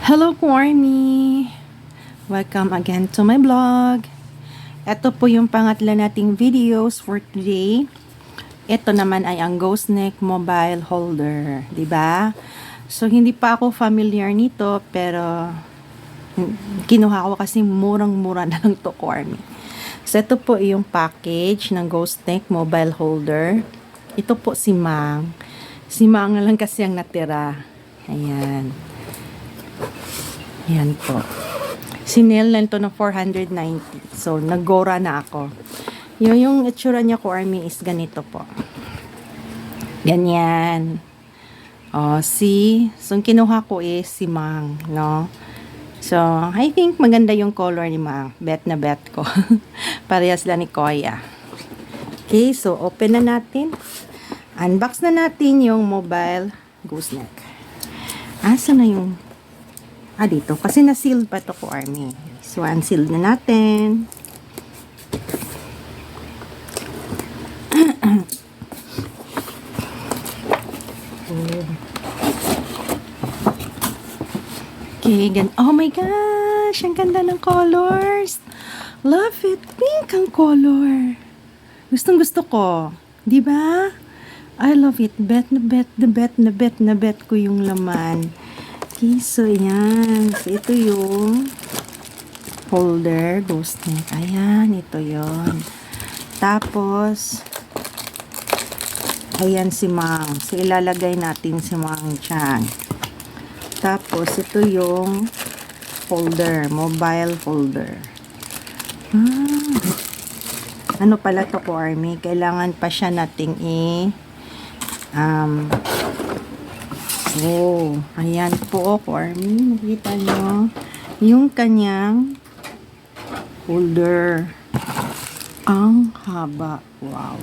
Hello, Corny! Welcome again to my vlog. Ito po yung pangatla nating videos for today. Ito naman ay ang Ghost Neck Mobile Holder, 'di ba? So hindi pa ako familiar nito, pero kinuha ko kasi murang-mura na lang to, Corny. So ito po yung package ng Ghost Neck Mobile Holder. Ito po si Mang. Si Mang na lang kasi ang natira. Ayan. Yan po. Sinel lang to ng 490. So, nag-gora na ako. Yung itsura niya ko, Army, is ganito po. Ganyan. See? So, kinuha ko is si Mang, no? So, I think maganda yung color ni Mang. Bet na bet ko. Parehas lang ni Koya. Okay, so, open na natin. Unbox na natin yung mobile gooseneck. Asa na yung dito. Kasi na-sealed pa to ko, Army. So, unsealed na natin. Okay, oh my gosh! Ang ganda ng colors! Love it! Pink ang color! Gustong gusto ko. Diba? I love it. Bet na bet ko yung laman. Okay, so yan. So, ito yung holder, ghost neck. Ayan, ito yon. Tapos, ayan si Mang. So, ilalagay natin si Mang Chang. Tapos, ito yung holder, mobile holder. Ano pala to ko, Army? Kailangan pa siya nating ayan po, Army. Nakita nyo yung kanyang holder. Ang haba. Wow.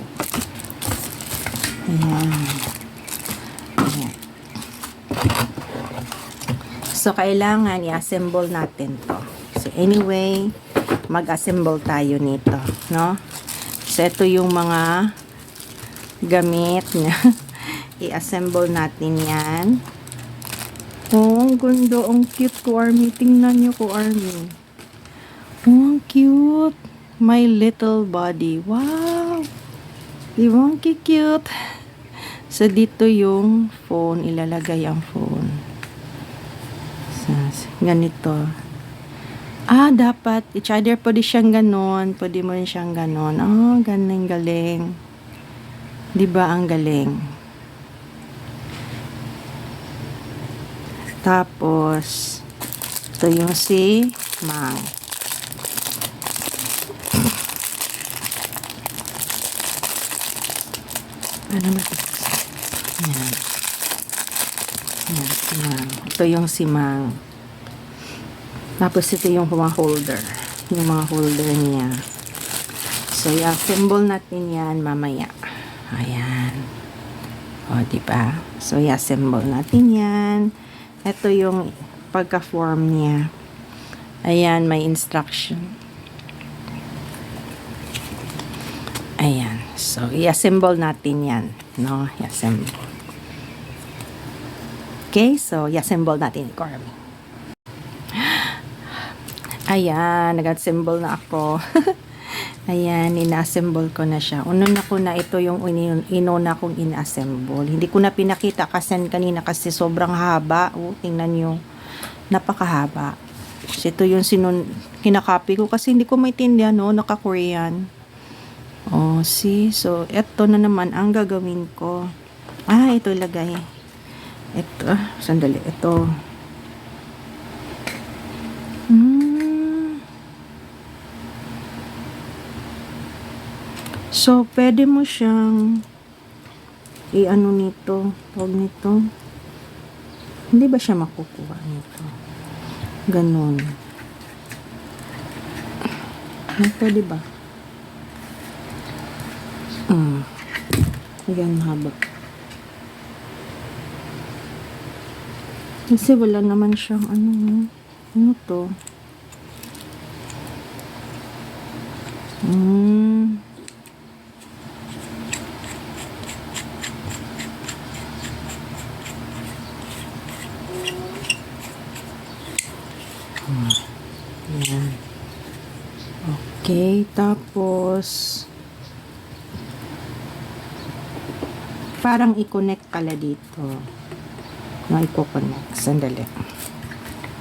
Ayan. Ayan. So, kailangan i-assemble natin to. So, anyway, mag-assemble tayo nito, no? So, ito yung mga gamit niya. I-assemble natin yan. Oh, ang ganda. Ang cute ko, Army. Tingnan nyo ko, Army. Oh, ang cute. My little body. Wow. Diba? Ang cute. So, dito yung phone. Ilalagay ang phone. So, ganito. Dapat. It's either pwede siyang ganon. Pwede mo rin siyang ganon. Oh, galing. Diba ang galing? Tapos, ito yung si Mang. Ano na ito? Yan. Yan, si Mang. Ito yung si Mang. Tapos, ito yung mga holder. Yung mga holder niya. So, i-assemble natin yan mamaya. Ayan. O, diba? So, i-assemble natin yan. Ito yung pagka-form niya. Ayan, may instruction. Ayan. So, i-assemble natin yan. No? I-assemble. Okay, so, i-assemble natin, Corby. Ayan, nag-assemble na ako. Ayan, ina-assemble ko na siya. Una ko na ito yung inuna kong ina-assemble. Hindi ko na pinakita kasi kanina kasi sobrang haba. Tingnan nyo. Napakahaba. So, ito yung kinakopy ko kasi hindi ko maintindihan, no? Naka-Korean. See? So, ito na naman ang gagawin ko. Ito ilagay. Ito. Sandali. Ito. So, pwede mo siyang i-ano nito, huwag nito. Hindi ba siya makukuha nito? Ganon. Pwede ba? Ayan, haba. Kasi wala naman siyang ano to? Okay, tapos parang i-connect pala dito. No, i-connect. Sandali.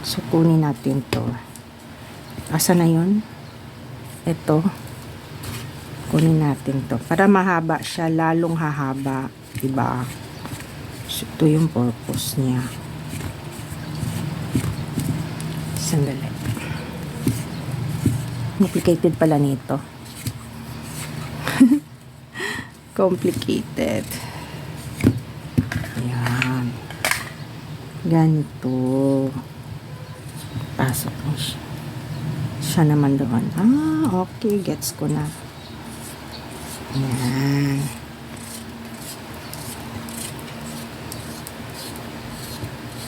So, kunin natin to. Asa na yun? Ito. Kunin natin to. Para mahaba siya, lalong hahaba. Diba? So, ito yung purpose niya. Sandali. Complicated pala nito. Complicated. Ayan. Ganito. Pasok mo siya. Siya naman doon. Ah, okay. Gets ko na. Ayan.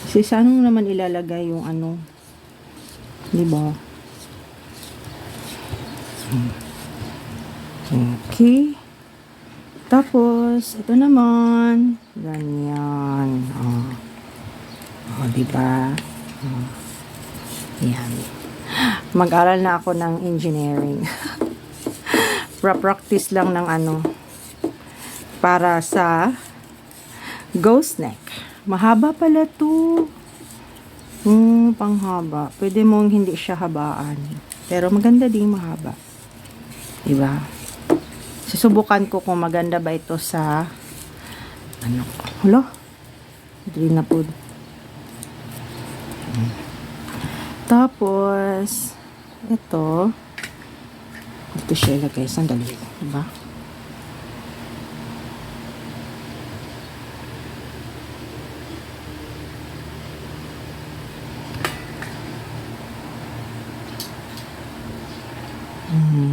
Saan mo naman ilalagay yung ano? Diba? Okay. Tapos, ito naman. Ganyan. Diba? Yan. Mag-aral na ako ng engineering. Practice lang ng ano. Para sa ghost neck. Mahaba pala to. Panghaba. Pwede mong hindi siya habaan. Pero maganda din mahaba. Diba? Susubukan ko kung maganda ba ito sa ano. Hala? Dili na po. Tapos ito dito siya ilagay. Sandali. Diba?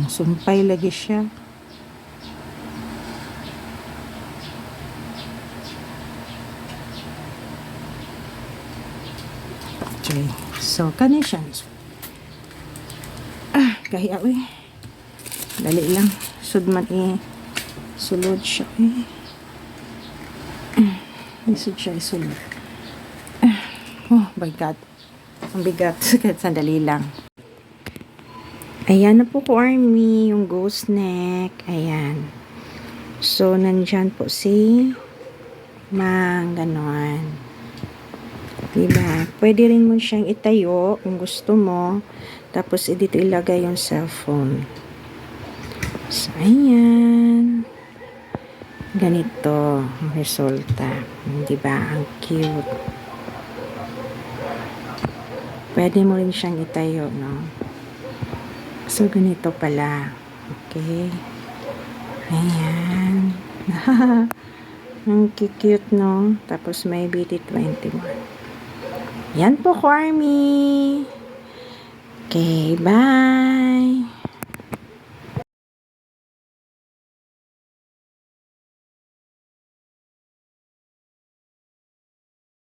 Sumpay lagi siya. Okay. So, kanin siya. Kahiya dali lang. Sudman sulod siya Isud siya isulod. Oh my God. Ang bigat. Sandali lang. Ayan na po ko, Army, yung ghost neck. Ayan. So, nandyan po si Mang, ganon. Diba? Pwede rin mo siyang itayo kung gusto mo. Tapos, dito ilagay yung cellphone. So, ayan. Ganito ang resulta. Diba? Ang cute. Pwede mo rin siyang itayo, no? So, ganito pala. Okay. Ayan. Ang cute, no? Tapos, may BT21. Yan po, Army. Okay, bye!